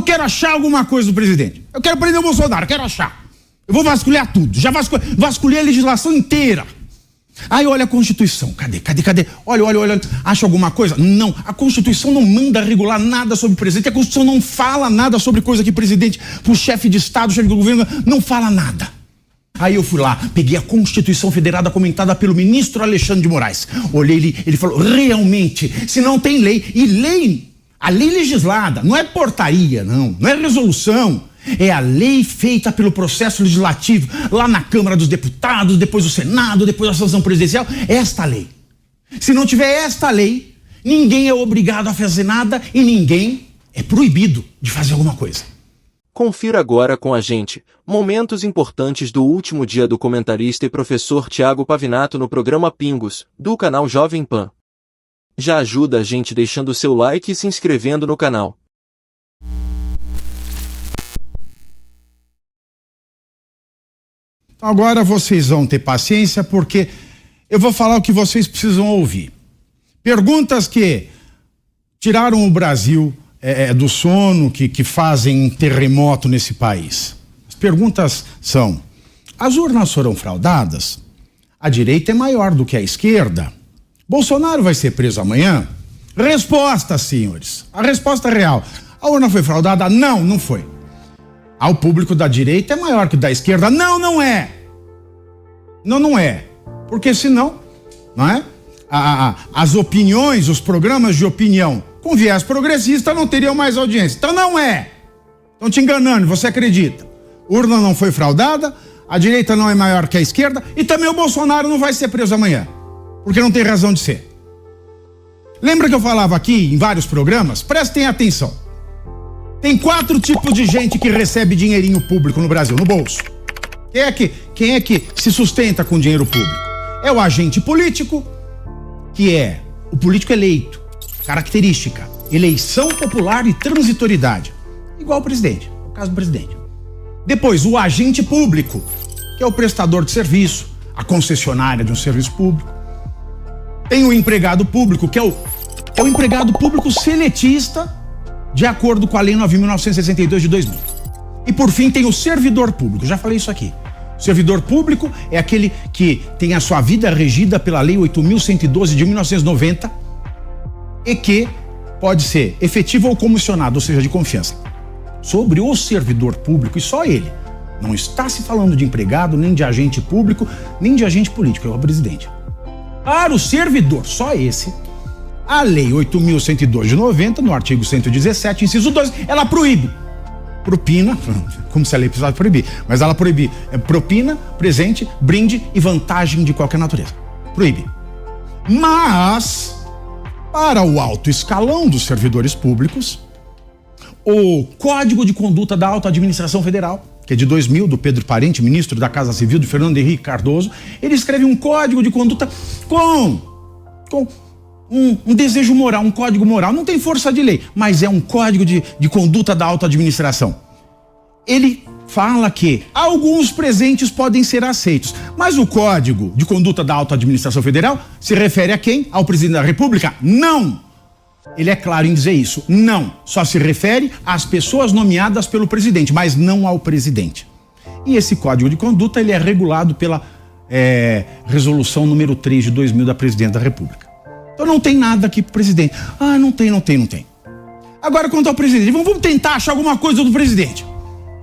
quero achar alguma coisa do presidente. Eu quero prender o Bolsonaro, eu quero achar. Eu vou vasculhar tudo. Já vasculhei a legislação inteira. Aí olha a Constituição. Cadê? Olha. Acha alguma coisa? Não. A Constituição não manda regular nada sobre o presidente. A Constituição não fala nada sobre coisa que o presidente, pro chefe de Estado, chefe do governo, não fala nada. Aí eu fui lá, peguei a Constituição Federada comentada pelo ministro Alexandre de Moraes. Olhei, ele falou, realmente, se não tem lei, e lei, a lei legislada, não é portaria, não é resolução, é a lei feita pelo processo legislativo, lá na Câmara dos Deputados, depois do Senado, depois da sanção presidencial, esta lei. Se não tiver esta lei, ninguém é obrigado a fazer nada e ninguém é proibido de fazer alguma coisa. Confira agora com a gente momentos importantes do último dia do comentarista e professor Tiago Pavinato no programa Pingos, do canal Jovem Pan. Já ajuda a gente deixando seu like e se inscrevendo no canal. Agora vocês vão ter paciência porque eu vou falar o que vocês precisam ouvir. Perguntas que tiraram o Brasil do sono, que fazem um terremoto nesse país. As perguntas são: as urnas foram fraudadas? A direita é maior do que a esquerda? Bolsonaro vai ser preso amanhã? Resposta, senhores. A resposta real: a urna foi fraudada? Não, não foi. O público da direita é maior que o da esquerda? Não, não é. Não é. Porque senão, não é? As opiniões, os programas de opinião com viés progressista não teriam mais audiência. Então não é. Estão te enganando, você acredita. Urna não foi fraudada, a direita não é maior que a esquerda e também o Bolsonaro não vai ser preso amanhã. Porque não tem razão de ser. Lembra que eu falava aqui em vários programas? Prestem atenção. Tem 4 tipos de gente que recebe dinheirinho público no Brasil, no bolso. Quem é que se sustenta com dinheiro público? É o agente político, que é o político eleito. Característica: eleição popular e transitoriedade. Igual o presidente, no caso do presidente. Depois, o agente público, que é o prestador de serviço, a concessionária de um serviço público. Tem o empregado público, que é o empregado público seletista, de acordo com a Lei 9.962 de 2000. E por fim tem o servidor público, já falei isso aqui. O servidor público é aquele que tem a sua vida regida pela Lei 8.112 de 1990 e que pode ser efetivo ou comissionado, ou seja, de confiança. Sobre o servidor público, e só ele, não está se falando de empregado, nem de agente público, nem de agente político, é o presidente. Para o servidor, só esse, a Lei 8.102 de 90, no artigo 117, inciso 2, ela proíbe propina, como se a lei precisasse proibir, mas ela proíbe propina, presente, brinde e vantagem de qualquer natureza. Proíbe. Mas, para o alto escalão dos servidores públicos, o Código de Conduta da Alta Administração Federal, que é de 2000, do Pedro Parente, ministro da Casa Civil, de Fernando Henrique Cardoso, ele escreve um código de conduta com um desejo moral, um código moral. Não tem força de lei, mas é um código de conduta da alta administração. Ele fala que alguns presentes podem ser aceitos, mas o código de conduta da alta administração federal se refere a quem? Ao presidente da República? Não! Ele é claro em dizer isso. Não. Só se refere às pessoas nomeadas pelo presidente, mas não ao presidente. E esse código de conduta ele é regulado pela resolução número 3 de 2000 da presidente da República. Então não tem nada aqui pro presidente. Não tem. Agora, quanto ao presidente, vamos tentar achar alguma coisa do presidente.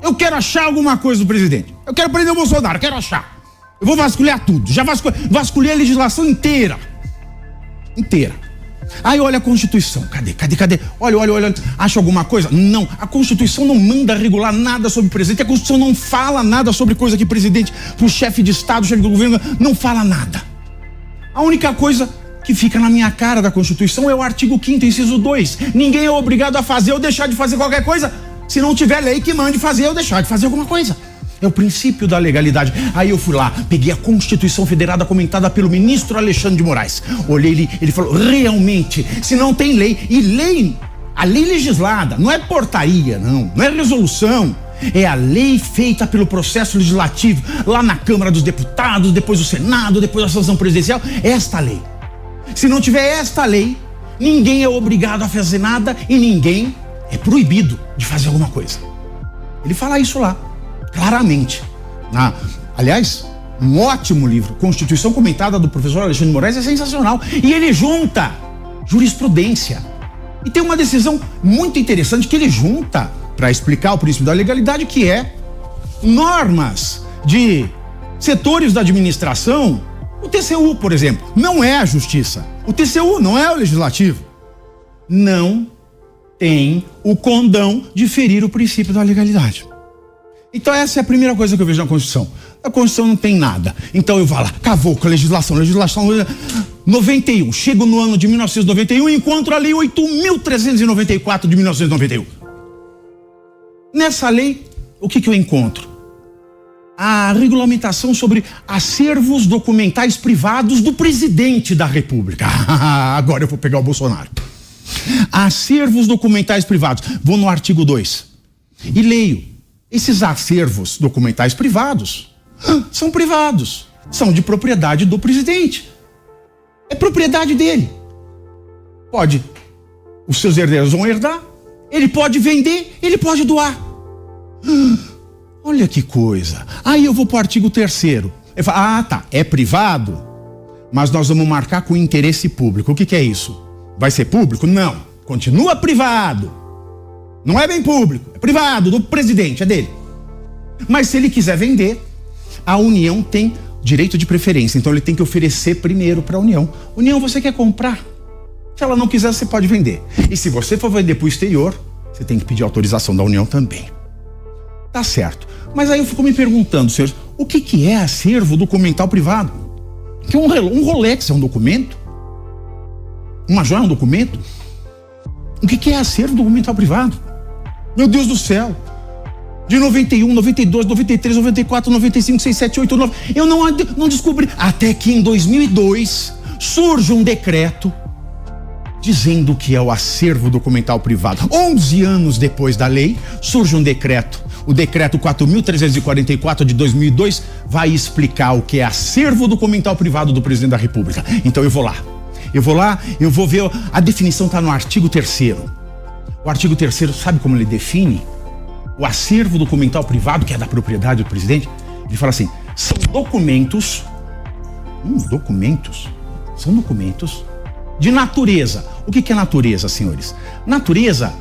Eu quero achar alguma coisa do presidente. Eu quero prender o Bolsonaro, quero achar. Eu vou vasculhar tudo. Já vasculhei a legislação inteira. Aí olha a Constituição. Cadê? Olha. Acha alguma coisa? Não. A Constituição não manda regular nada sobre o presidente. A Constituição não fala nada sobre coisa que o presidente, pro chefe de Estado, chefe do governo, não fala nada. A única coisa que fica na minha cara da Constituição é o artigo 5º, inciso 2. Ninguém é obrigado a fazer ou deixar de fazer qualquer coisa se não tiver lei que mande fazer ou deixar de fazer alguma coisa. É o princípio da legalidade. Aí eu fui lá, peguei a Constituição Federada comentada pelo ministro Alexandre de Moraes. Olhei, ele falou, realmente, se não tem lei, e lei, a lei legislada, não é portaria, não é resolução, é a lei feita pelo processo legislativo, lá na Câmara dos Deputados, depois do Senado, depois da sanção presidencial, esta lei. Se não tiver esta lei, ninguém é obrigado a fazer nada e ninguém é proibido de fazer alguma coisa. Ele fala isso lá, claramente. Aliás, um ótimo livro, Constituição Comentada, do professor Alexandre de Moraes, é sensacional. E ele junta jurisprudência. E tem uma decisão muito interessante que ele junta para explicar o princípio da legalidade, que é normas de setores da administração. O TCU, por exemplo, não é a justiça. O TCU não é o legislativo. Não tem o condão de ferir o princípio da legalidade. Então essa é a primeira coisa que eu vejo na Constituição. A Constituição não tem nada. Então eu vou lá, cavou com a legislação, 91. Chego no ano de 1991 e encontro a lei 8.394 de 1991. Nessa lei, o que eu encontro? A regulamentação sobre acervos documentais privados do presidente da República. Agora eu vou pegar o Bolsonaro. Acervos documentais privados. Vou no artigo 2 e leio. Esses acervos documentais privados são privados, são de propriedade do presidente. É propriedade dele. Os seus herdeiros vão herdar, ele pode vender, ele pode doar. Olha que coisa. Aí eu vou para o artigo 3º. Eu falo, é privado, mas nós vamos marcar com interesse público. O que é isso? Vai ser público? Não. Continua privado. Não é bem público, é privado, do presidente, é dele. Mas se ele quiser vender, a União tem direito de preferência. Então ele tem que oferecer primeiro para a União. União, você quer comprar? Se ela não quiser, você pode vender. E se você for vender para o exterior, você tem que pedir autorização da União também. Tá certo. Mas aí eu fico me perguntando, senhores, o que é acervo documental privado? Que um Rolex é um documento? Uma joia é um documento? O que é acervo documental privado? Meu Deus do céu. De 91, 92, 93, 94, 95, 6, 7, 8, 9. Eu não descobri. Até que em 2002 surge um decreto dizendo o que é o acervo documental privado. 11 anos depois da lei, surge um decreto. O decreto 4.344 de 2002 vai explicar o que é acervo documental privado do presidente da República. Então eu vou lá, eu vou ver, a definição está no artigo 3º. O artigo 3º, sabe como ele define o acervo documental privado, que é da propriedade do presidente? Ele fala assim, são documentos de natureza. O que é natureza, senhores? Natureza,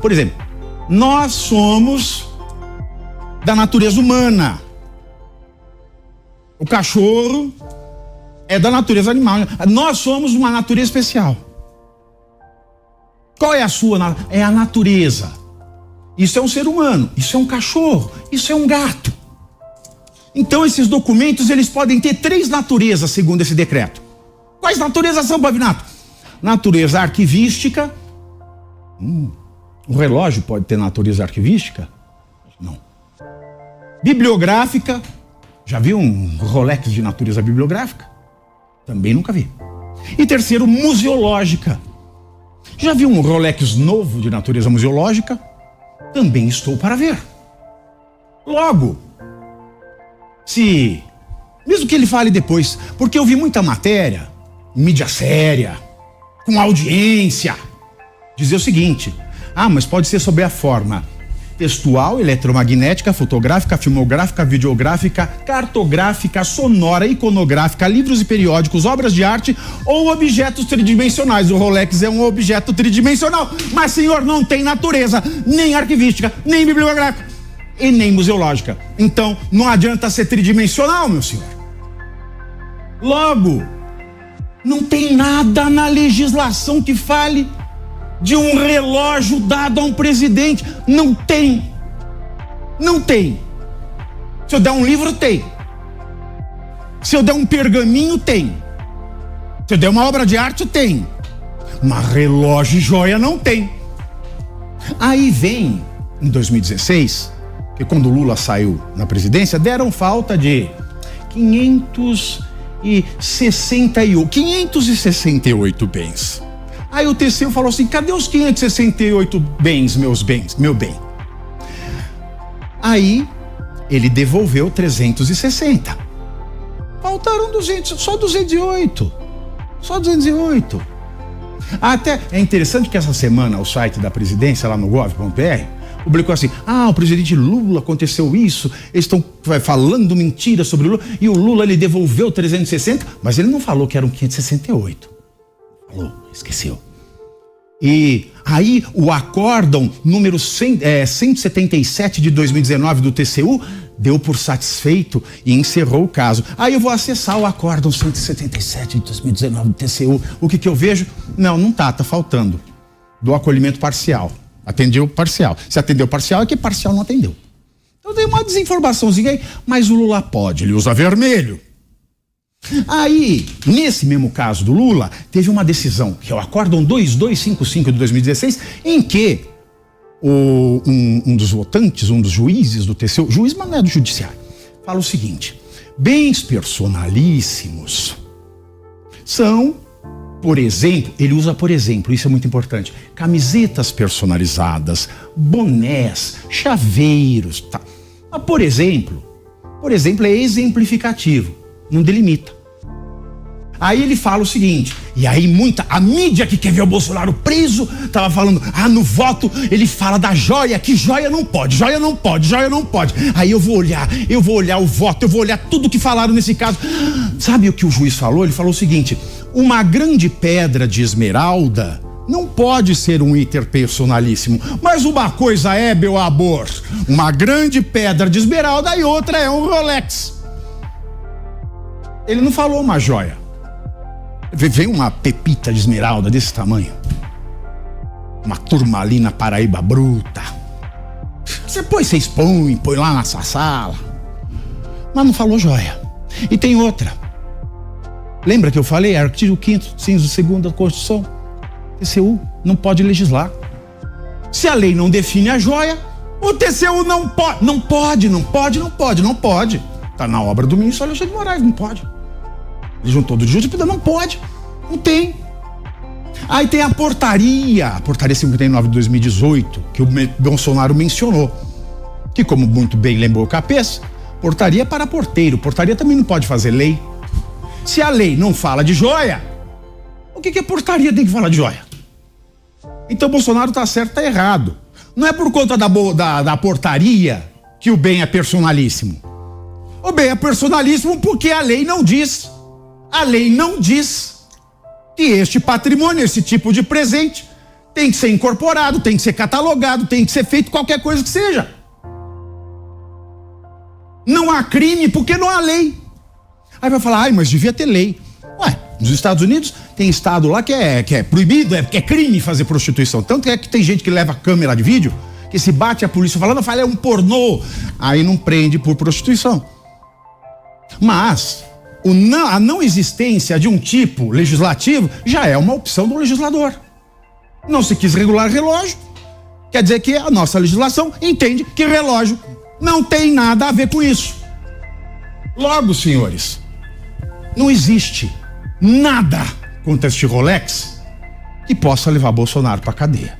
por exemplo, nós somos da natureza humana. O cachorro é da natureza animal. Nós somos uma natureza especial. Qual é a sua? É a natureza. Isso é um ser humano, isso é um cachorro, isso é um gato. Então esses documentos, eles podem ter 3 naturezas, segundo esse decreto. Quais naturezas são, Pavinato? Natureza arquivística. O relógio pode ter natureza arquivística? Não. Bibliográfica. Já viu um Rolex de natureza bibliográfica? Também nunca vi. E terceiro, museológica. Já viu um Rolex novo de natureza museológica? Também estou para ver. Logo, mesmo que ele fale depois, porque eu vi muita matéria, mídia séria, com audiência, dizer o seguinte, mas pode ser sobre a forma textual, eletromagnética, fotográfica, filmográfica, videográfica, cartográfica, sonora, iconográfica, livros e periódicos, obras de arte ou objetos tridimensionais. O Rolex é um objeto tridimensional, mas, senhor, não tem natureza, nem arquivística, nem bibliográfica e nem museológica. Então, não adianta ser tridimensional, meu senhor. Logo, não tem nada na legislação que fale de um relógio dado a um presidente. Não tem. Não tem. Se eu der um livro, tem. Se eu der um pergaminho, tem. Se eu der uma obra de arte, tem. Mas relógio e joia não tem. Aí vem, em 2016, que quando o Lula saiu na presidência, deram falta de 568 bens. Aí o TCU falou assim, cadê os 568 bens, meu bem? Aí ele devolveu 360. Faltaram 200, só 208. Até é interessante que essa semana o site da presidência, lá no gov.br, publicou assim: o presidente Lula, aconteceu isso, eles estão falando mentira sobre o Lula, e o Lula ele devolveu 360, mas ele não falou que eram 568. Falou, esqueceu. E aí o acórdão número 177 de 2019 do TCU deu por satisfeito e encerrou o caso. Aí eu vou acessar o acórdão 177 de 2019 do TCU. O que eu vejo? Não tá faltando. Do acolhimento parcial. Atendeu parcial. Se atendeu parcial, é que parcial não atendeu. Então tem uma desinformaçãozinha aí, mas o Lula pode, ele usa vermelho. Aí, nesse mesmo caso do Lula, teve uma decisão, que é o acórdão 2255 de 2016, em que um dos votantes, um dos juízes do TCU, juiz, mas não é do judiciário, fala o seguinte: bens personalíssimos são, por exemplo, ele usa por exemplo, isso é muito importante, camisetas personalizadas, bonés, chaveiros, tá. Mas, por exemplo, é exemplificativo, não delimita. Aí ele fala o seguinte, e aí a mídia que quer ver o Bolsonaro preso, tava falando, no voto ele fala da joia, que joia não pode, joia não pode, joia não pode. Aí eu vou olhar o voto, eu vou olhar tudo que falaram nesse caso. Sabe o que o juiz falou? Ele falou o seguinte: uma grande pedra de esmeralda não pode ser um item personalíssimo, mas uma coisa é, meu amor, uma grande pedra de esmeralda e outra é um Rolex. Ele não falou uma joia. Veio uma pepita de esmeralda desse tamanho, uma turmalina Paraíba bruta. Vocês põe lá na sua sala, mas não falou joia. E tem outra. Lembra que eu falei? Artigo 5º, inciso 2º da Constituição. TCU não pode legislar. Se a lei não define a joia, o TCU não pode. Tá na obra do ministro Alexandre de Moraes, não pode. Ele juntou do justiça, não pode. Não tem. Aí tem a portaria 59 de 2018, que o Bolsonaro mencionou. Que, como muito bem lembrou o Capês, portaria para porteiro. Portaria também não pode fazer lei. Se a lei não fala de joia, o que a portaria tem que falar de joia? Então Bolsonaro tá certo, tá errado. Não é por conta da portaria que o bem é personalíssimo. O bem é personalíssimo porque a lei não diz. A lei não diz que este patrimônio, esse tipo de presente, tem que ser incorporado, tem que ser catalogado, tem que ser feito qualquer coisa que seja. Não há crime porque não há lei. Aí vai falar, mas devia ter lei. Nos Estados Unidos tem estado lá que é proibido, que é crime fazer prostituição. Tanto é que tem gente que leva câmera de vídeo, que se bate a polícia falando, fala, é um pornô. Aí não prende por prostituição. Mas a não existência de um tipo legislativo já é uma opção do legislador. Não se quis regular relógio, quer dizer que a nossa legislação entende que relógio não tem nada a ver com isso. Logo, senhores, não existe nada contra este Rolex que possa levar Bolsonaro para a cadeia.